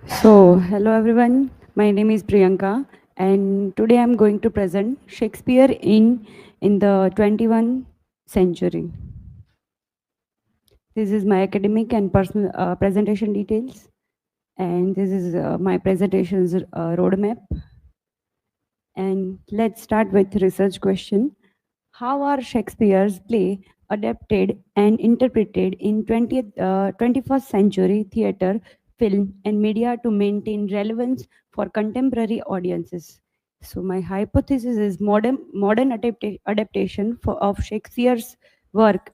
Hello everyone. My name is Priyanka, and today I'm going to present Shakespeare in the 21st century. This is my academic and personal presentation details, and this is my presentation's roadmap. And let's start with research question. How are Shakespeare's play adapted and interpreted in 21st century theatre, film, and media to maintain relevance for contemporary audiences? So my hypothesis is modern adaptation of Shakespeare's work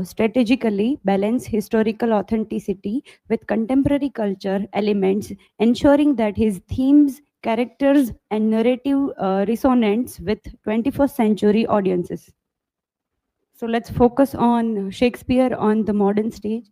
strategically balance historical authenticity with contemporary culture elements, ensuring that his themes, characters, and narrative resonance with 21st century audiences. So let's focus on Shakespeare on the modern stage.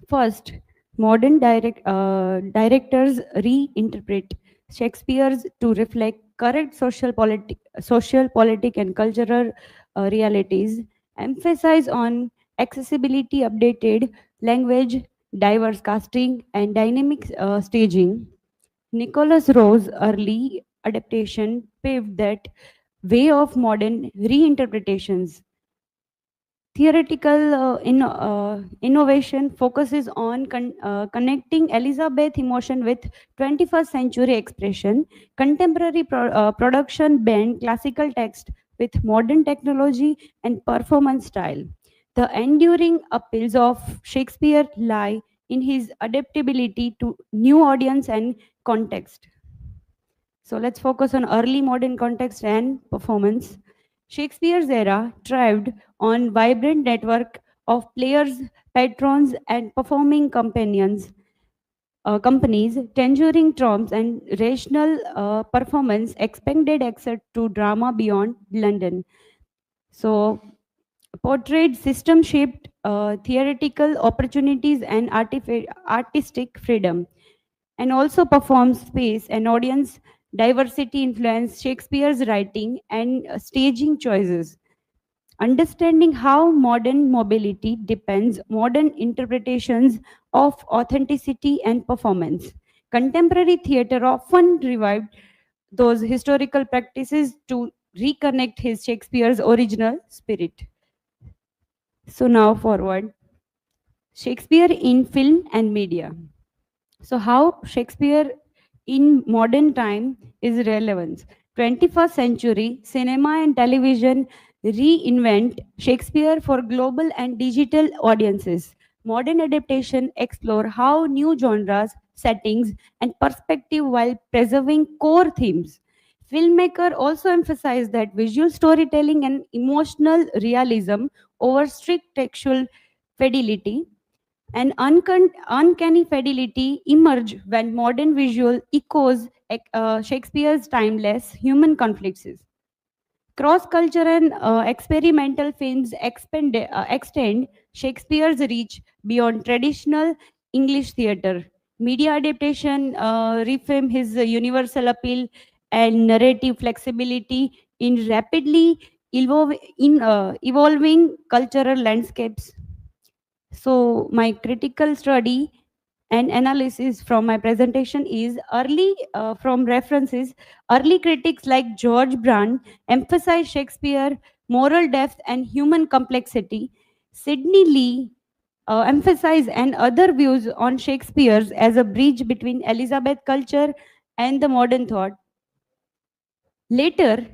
First, directors reinterpret Shakespeare's to reflect current social, politic, and cultural realities, emphasize on accessibility, updated language, diverse casting, and dynamic staging. Nicholas Rowe's early adaptation paved that way of modern reinterpretations. Theoretical innovation focuses on connecting Elizabeth emotion with 21st century expression. Contemporary production blend classical text with modern technology and performance style. The enduring appeals of Shakespeare lie in his adaptability to new audience and context. So let's focus on early modern context and performance. Shakespeare's era thrived on vibrant network of players, patrons, and performing companies, tenturing trumps and rational performance expanded access to drama beyond London. So portrayed system-shaped theoretical opportunities and artistic freedom, and also performs space and audience diversity influence Shakespeare's writing and staging choices. Understanding how modern mobility depends modern interpretations of authenticity and performance. Contemporary theatre often revived those historical practices to reconnect his Shakespeare's original spirit. So now forward. Shakespeare in film and media. So how Shakespeare in modern time is relevance. 21st century cinema and television reinvent Shakespeare for global and digital audiences. Modern adaptation explore how new genres, settings, and perspective while preserving core themes. Filmmaker also emphasize that visual storytelling and emotional realism over strict textual fidelity, and uncanny fidelity emerge when modern visual echoes Shakespeare's timeless human conflicts. Cross culture and experimental films extend Shakespeare's reach beyond traditional English theatre. Media adaptation reframe his universal appeal and narrative flexibility in evolving cultural landscapes. So, my critical study and analysis from my presentation is early from references. Early critics like George Brand emphasize Shakespeare, moral depth, and human complexity. Sidney Lee emphasize and other views on Shakespeare's as a bridge between Elizabeth culture and the modern thought. Later,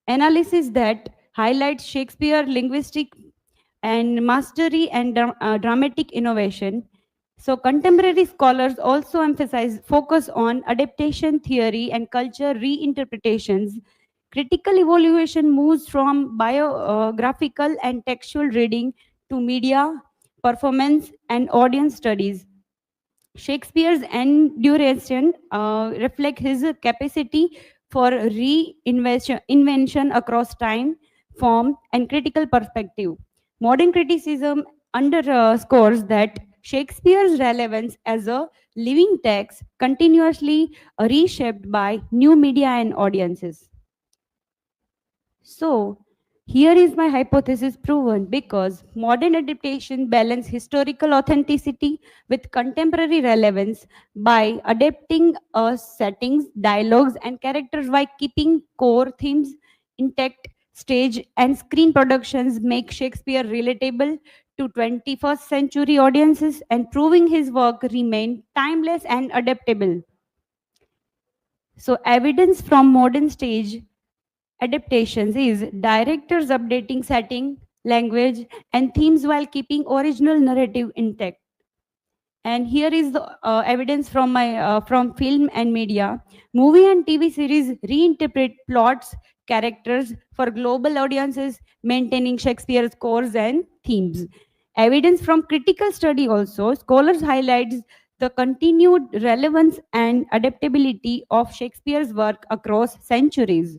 analysis that highlights Shakespeare linguistic and mastery and dramatic innovation. So contemporary scholars also emphasize focus on adaptation theory and culture reinterpretations. Critical evaluation moves from biographical and textual reading to media, performance, and audience studies. Shakespeare's endurance reflect his capacity for invention across time, form, and critical perspective. Modern criticism underscores that Shakespeare's relevance as a living text continuously reshaped by new media and audiences. So, Here is my hypothesis proven because modern adaptation balance historical authenticity with contemporary relevance by adapting settings, dialogues, and characters while keeping core themes intact. Stage and screen productions make Shakespeare relatable to 21st century audiences and proving his work remain timeless and adaptable. So evidence from modern stage adaptations is directors updating setting, language, and themes while keeping original narrative intact. And here is the evidence from my from film and media. Movie and TV series reinterpret plots, characters for global audiences, maintaining Shakespeare's cores and themes. Evidence from critical study also. Scholars highlights the continued relevance and adaptability of Shakespeare's work across centuries.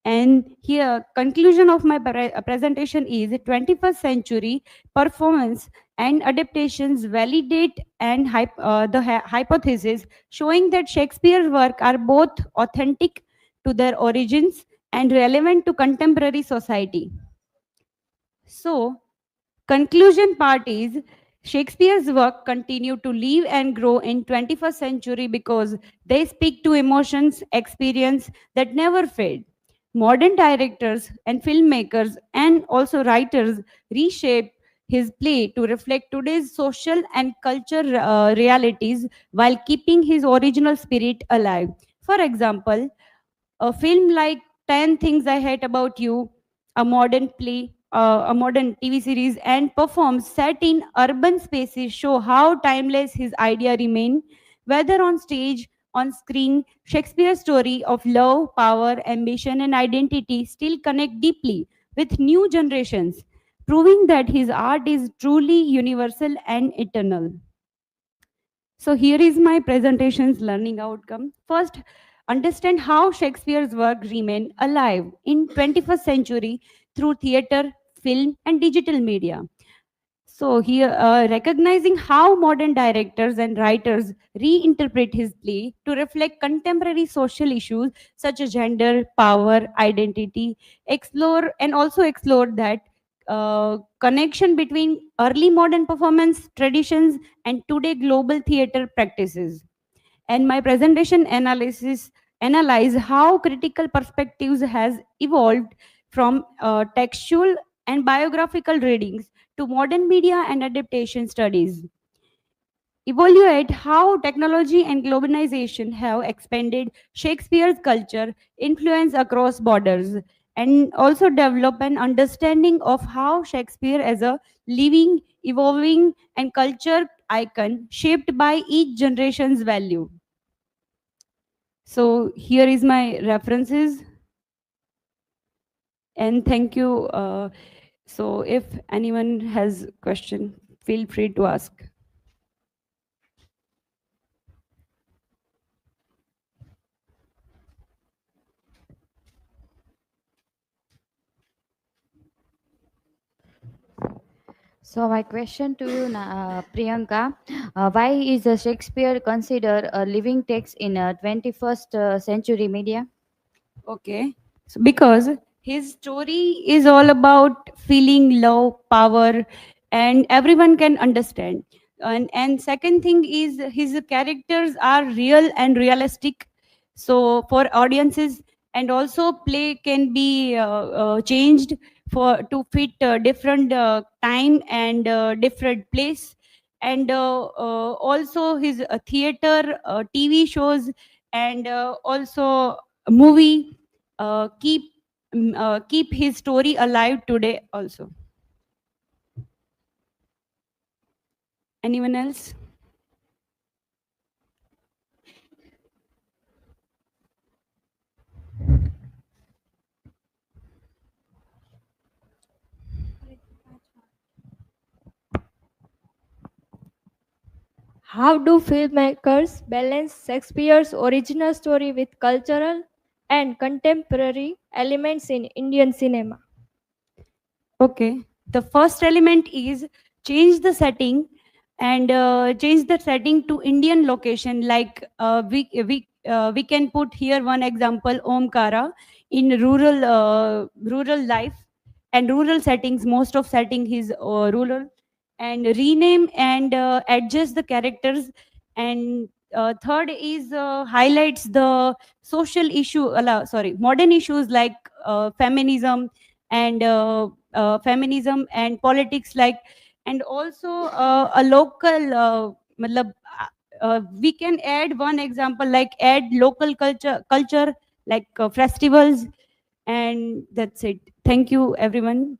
And here, conclusion of my presentation is 21st century performance and adaptations validate and the hypothesis showing that Shakespeare's work are both authentic to their origins and relevant to contemporary society. So, conclusion part is Shakespeare's work continue to live and grow in 21st century because they speak to emotions, experience that never fade. Modern directors and filmmakers and also writers reshape his play to reflect today's social and culture realities while keeping his original spirit alive. For example, a film like 10 Things I Hate About You, a modern play, a modern TV series, and performs set in urban spaces show how timeless his idea remain, whether on stage, on screen. Shakespeare's story of love, power, ambition, and identity still connect deeply with new generations, proving that his art is truly universal and eternal. So here is my presentation's learning outcome. First, understand how Shakespeare's work remain alive in 21st century through theater, film, and digital media. So here, recognizing how modern directors and writers reinterpret his play to reflect contemporary social issues such as gender, power, identity, explore and also explore that connection between early modern performance traditions and today global theater practices. And my presentation analysis analyze how critical perspectives has evolved from textual and biographical readings to modern media and adaptation studies. Evaluate how technology and globalization have expanded Shakespeare's culture influence across borders, and also develop an understanding of how Shakespeare as a living, evolving, and culture icon shaped by each generation's value. So here is my references, and thank you. So if anyone has question, feel free to ask. So my question to you, Priyanka, why is Shakespeare considered a living text in 21st century media? Okay. So because his story is all about feeling love, power, and everyone can understand. And second thing is his characters are real and realistic. So for audiences, and also play can be changed for to fit different time and different place. And also his theater, TV shows, and also movie keep keep his story alive today also. Anyone else? How do filmmakers balance Shakespeare's original story with cultural and contemporary elements in Indian cinema? Okay. The first element is change the setting, and change the setting to Indian location. Like we can put here one example, Omkara in rural life. and rural settings, most of setting is rural, and rename and adjust the characters. And third is highlights the social issue, sorry, modern issues like feminism and politics, like, and also a local matlab, we can add one example, like add local culture like festivals. And that's it. Thank you everyone.